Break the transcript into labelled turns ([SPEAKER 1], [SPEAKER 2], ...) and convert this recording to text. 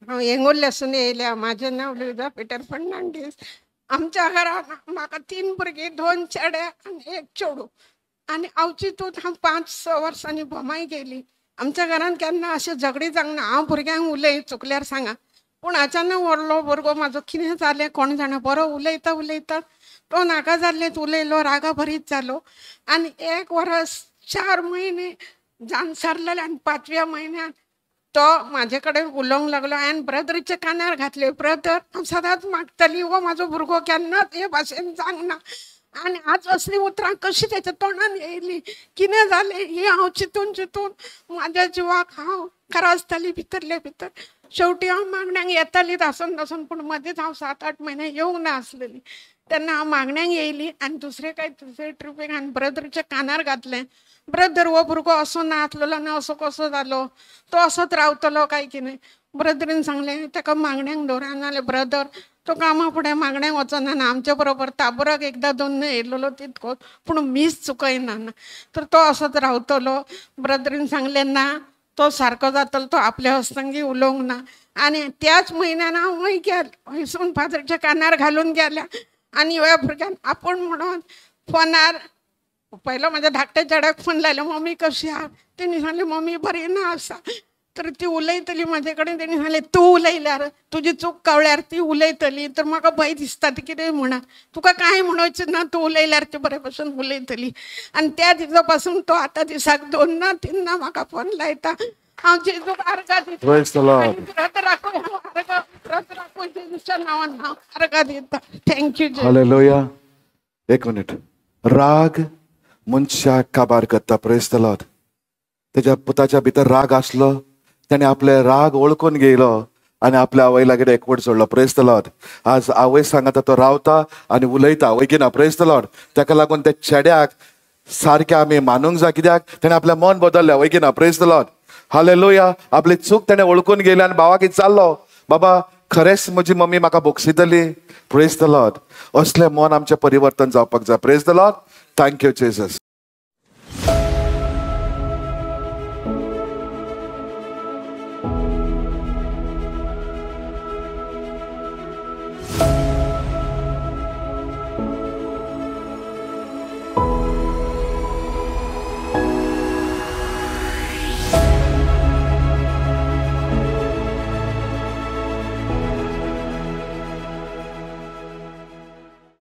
[SPEAKER 1] हांव येंगुर्ल्यासून येयल्या. माझें नांव लुइजा पिटर फर्नांडीस. आमच्या घरान म्हाका 3 भुरगीं, 2 चेडे आनी 1 चेडूं. आनी हांव चिंतून हांव 5-6 वर्सांनी बोमाय गेली. आमच्या घरान केन्ना अशें झगडी जावंक ना. हांव भुरग्यांक उलय चुकल्यार सांगा, पूण अचानक व्हडलो भुरगो म्हाजो कितें जालें कोण जाणा, बरो उलयता तो नाका जाल्लेत उलयलो, रागा भरीत जालो. आनी 1 वर्स 4 म्हयने जावन सरलेले आनी 5व्या म्हयन्यान तो म्हाजे कडेन उलोवंक लागलो. हांवें ब्रदरीच्या कानार घातले, ब्रदर हांव सदांच मागतली हो म्हाजो भुरगो केन्नाच हे भाशेन जावंक ना. आनी आज असली उतरां कशी तेच्या तोंडान येयली, कितें जालें ही हांव चिंतून म्हाज्या जिवाक हांव खरासताली भितरले भितर. शेवटी हांव मागण्यांक येताली आसून पूण मदींच हांव 7-8 म्हयने येवंक ना आसलेली. तेन्ना हांव मागण्यांक येयली आनी दुसरे ट्रिपीक हांवें ब्रदरीच्या कानार घातलें, ब्रदर हो भुरगो असो ना आसलेलो आनी असो कसो जालो, तो असोच रावतलो काय कितें. ब्रदरीन सांगलें ताका मागण्यांक दवरा, नाजाल्यार ब्रदर तो कामा फुडें मागण्यांक वचना ना. आमच्या बरोबर ताबोराक 1-2 येयलोलो तितकोच, पूण मीच चुकयना ना, तर तो असोच रावतलो. ब्रदरीन सांगलें ना तो सारको जातलो, तो आपल्या हस्तांगी उलोवंक ना. आनी त्याच म्हयन्यान हांव वय गेलें, वयसून फादराच्या कानार घालून गेल्या. आनी ह्या भुरग्यान आपूण म्हणून फोनार पयलो म्हाज्या धाकट्या चेड्याक फोन लायलो, मम्मी कशी आहा. तेणी सांगलें मम्मी बरी ना आसा. तर ती उलयतली म्हाजे कडेन. तेणी सांगलें तूं उलयल्यार तुजी चूक कळ्ळ्यार ती उलयतली. तर म्हाका भंय दिसता ती कितेंय म्हणा, तुका कांय म्हणोवचें ना, तूं उलयल्यार ती बरे भशेन उलयतली. आनी त्या दिसा पासून तो आतां दिसाक 2-3 म्हाका फोन लायता. हांव जेजूक आर्गां दिता. ब्रदराकूय हांव ब्रदराकूय जेजूच्या नांवान हांव आर्गां दिता. थँक्यू.
[SPEAKER 2] हालेलुया. 1 मिनिट. राग मनशाक काबार करता. Praise the Lord. तेज्या पुताच्या भितर राग आसलो, त्याने आपले राग ओळखून घेयलो आनी आपल्या आवय लागीं एकवट जोडलो. Praise the Lord. आज आवय सांगता तो रावता आनी उलयता, वयकिना. Praise the Lord. ताका लागून त्या चेड्याक सारकें आमी मानूंक जाय, कित्याक ताणें आपलें मन बदललें. वयकिना. Praise the Lord. हालेलुया. आपली चूक ताणें ओळखून घेयली आनी भावाक चाललो, बाबा खरेंच म्हजी मम्मी म्हाका बोगसितली. Praise the Lord. असलें मन आमचें परिवर्तन जावपाक जाय. Praise the Lord. Thank you Jesus.